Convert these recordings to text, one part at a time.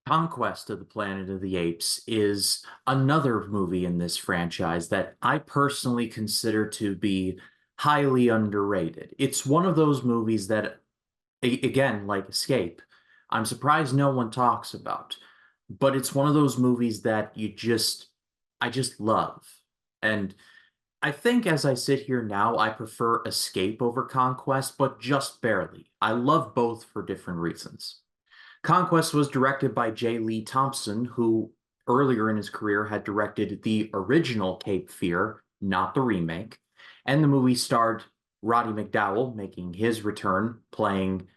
Conquest of the Planet of the Apes is another movie in this franchise that I personally consider to be highly underrated. It's one of those movies that, again, like Escape, I'm surprised no one talks about. But it's one of those movies that I just love. And I think as I sit here now, I prefer Escape over Conquest, but just barely. I love both for different reasons. Conquest was directed by J. Lee Thompson, who earlier in his career had directed the original Cape Fear, not the remake. And the movie starred Roddy McDowall making his return, playing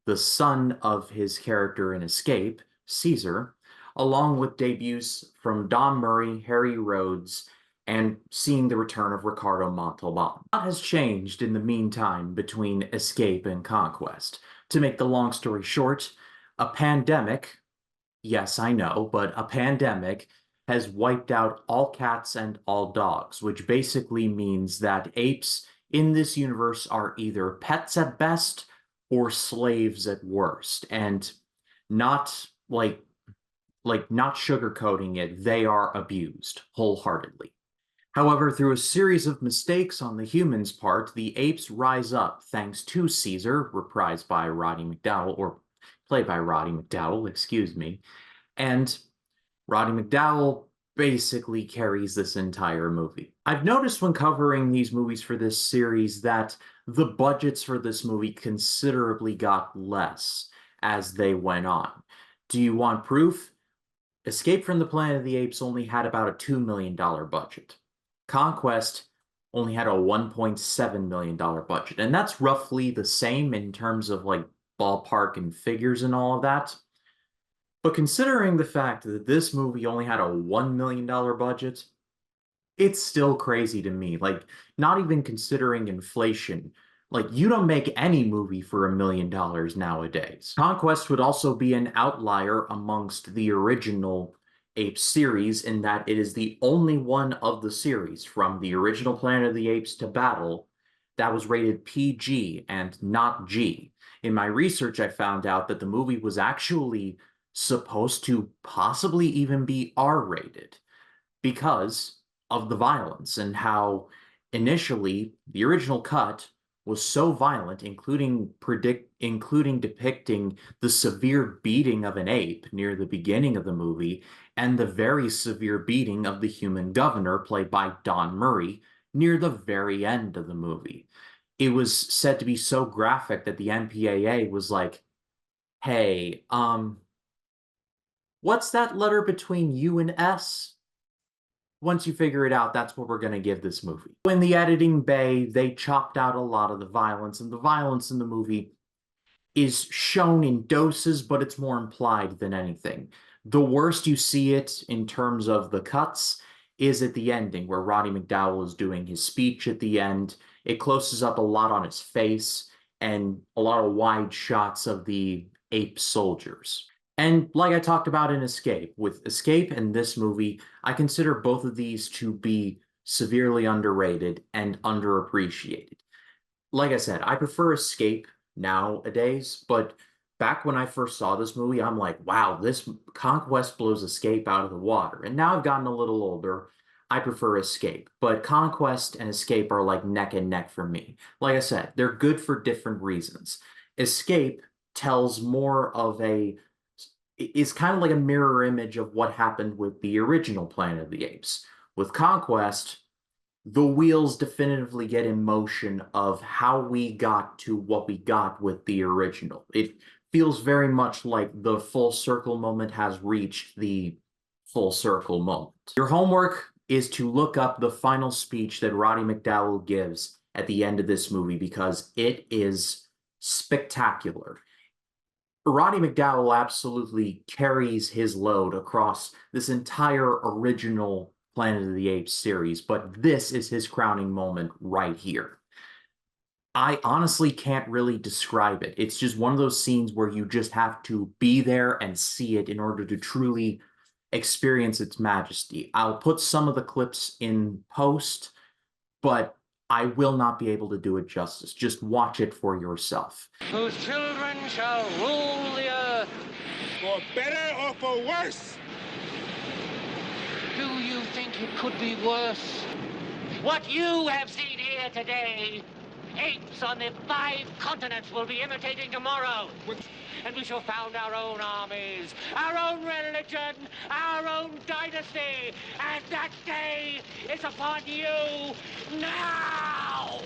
the son of his character in Escape, Caesar, along with debuts from Don Murray, Harry Rhodes, and seeing the return of Ricardo Montalban. A lot has changed in the meantime between Escape and Conquest. To make the long story short, a pandemic, yes, I know, but a pandemic has wiped out all cats and all dogs, which basically means that apes in this universe are either pets at best or slaves at worst. And not not sugarcoating it, they are abused wholeheartedly. However, through a series of mistakes on the humans' part, the apes rise up thanks to Caesar, reprised by Roddy McDowall, or played by Roddy McDowall, excuse me. And Roddy McDowall basically carries this entire movie. I've noticed when covering these movies for this series that the budgets for this movie considerably got less as they went on. Do you want proof? Escape from the Planet of the Apes only had about a $2 million budget. Conquest only had a $1.7 million budget, and that's roughly the same in terms of like ballpark and figures and all of that. But considering the fact that this movie only had a $1 million budget, it's still crazy to me. Like, not even considering inflation, like, you don't make any movie for $1 million nowadays. Conquest would also be an outlier amongst the original Apes series in that it is the only one of the series, from the original Planet of the Apes to Battle, that was rated PG and not G. In my research, I found out that the movie was actually supposed to possibly even be R-rated because of the violence and how initially the original cut was so violent, including depicting the severe beating of an ape near the beginning of the movie and the very severe beating of the human governor played by Don Murray near the very end of the movie. It was said to be so graphic that the MPAA was like, "Hey, what's that letter between U and S? Once you figure it out, that's what we're going to give this movie." In the editing bay, they chopped out a lot of the violence, and the violence in the movie is shown in doses, but it's more implied than anything. The worst you see it in terms of the cuts is at the ending, where Roddy McDowall is doing his speech at the end. It closes up a lot on his face and a lot of wide shots of the ape soldiers. And like I talked about in Escape, with Escape and this movie, I consider both of these to be severely underrated and underappreciated. Like I said, I prefer Escape nowadays, but back when I first saw this movie, I'm like, wow, this Conquest blows Escape out of the water. And now I've gotten a little older. I prefer Escape, but Conquest and Escape are like neck and neck for me. Like I said, they're good for different reasons. Escape tells more of a is kind of like a mirror image of what happened with the original Planet of the Apes. With Conquest, the wheels definitively get in motion of how we got to what we got with the original. It feels very much like the full circle moment has reached the full circle moment. Your homework is to look up the final speech that Roddy McDowall gives at the end of this movie because it is spectacular. Roddy McDowall absolutely carries his load across this entire original Planet of the Apes series, but this is his crowning moment right here. I honestly can't really describe it. It's just one of those scenes where you just have to be there and see it in order to truly experience its majesty. I'll put some of the clips in post, but I will not be able to do it justice. Just watch it for yourself. Whose children shall rule the earth. For better or for worse? Do you think it could be worse? What you have seen here today, apes on the 5 continents will be imitating tomorrow. And we shall found our own armies, our own religion, our own dynasty. And that day is upon you now!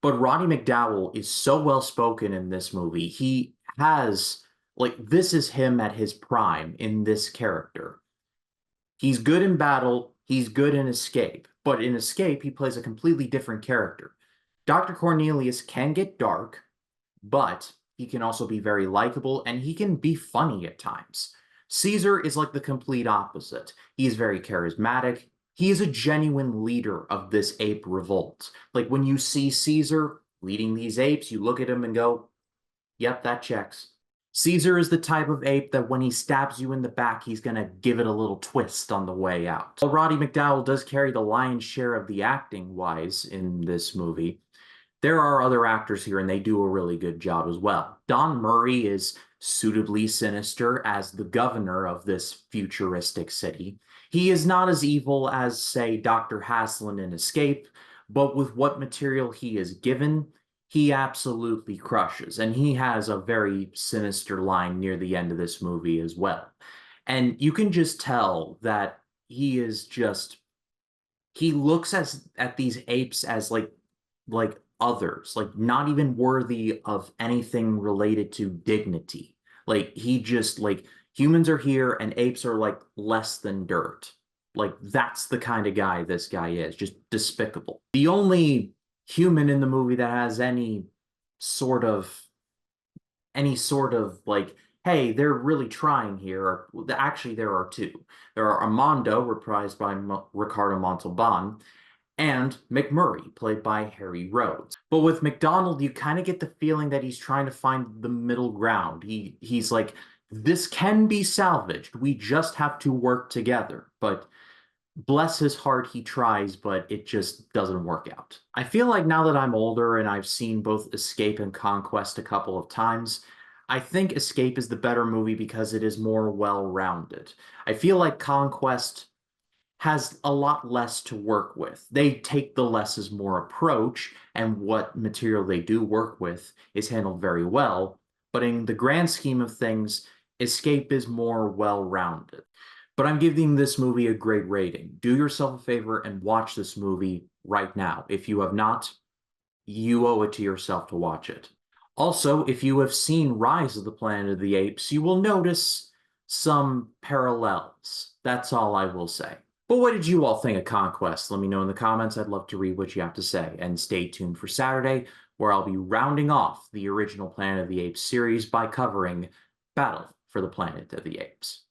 But Roddy McDowall is so well spoken in this movie. He has, like, this is him at his prime in this character. He's good in battle, he's good in Escape, but in Escape, he plays a completely different character. Dr. Cornelius can get dark, but he can also be very likable and he can be funny at times. Caesar is like the complete opposite. He is very charismatic. He is a genuine leader of this ape revolt. Like when you see Caesar leading these apes, you look at him and go, yep, that checks. Caesar is the type of ape that when he stabs you in the back, he's going to give it a little twist on the way out. While Roddy McDowall does carry the lion's share of the acting-wise in this movie, there are other actors here and they do a really good job as well. Don Murray is suitably sinister as the governor of this futuristic city. He is not as evil as, say, Dr. Haslin in Escape, but with what material he is given, he absolutely crushes. And he has a very sinister line near the end of this movie as well. And you can just tell that he is just, he looks at these apes as like others, like not even worthy of anything related to dignity. Like he just like humans are here and apes are like less than dirt. Like that's the kind of guy this guy is, just despicable. The only human in the movie that has sort of like, hey, they're really trying here. Actually, there are two. There are Armando, reprised by Ricardo Montalban, and McMurray, played by Harry Rhodes. But with McDonald, you kind of get the feeling that he's trying to find the middle ground. He's like, this can be salvaged. We just have to work together. But bless his heart, he tries, but it just doesn't work out. I feel like now that I'm older and I've seen both Escape and Conquest a couple of times, I think Escape is the better movie because it is more well-rounded. I feel like Conquest has a lot less to work with. They take the less is more approach, and what material they do work with is handled very well. But in the grand scheme of things, Escape is more well-rounded. But I'm giving this movie a great rating. Do yourself a favor and watch this movie right now. If you have not, you owe it to yourself to watch it. Also, if you have seen Rise of the Planet of the Apes, you will notice some parallels. That's all I will say. But what did you all think of Conquest? Let me know in the comments. I'd love to read what you have to say. And stay tuned for Saturday, where I'll be rounding off the original Planet of the Apes series by covering Battle for the Planet of the Apes.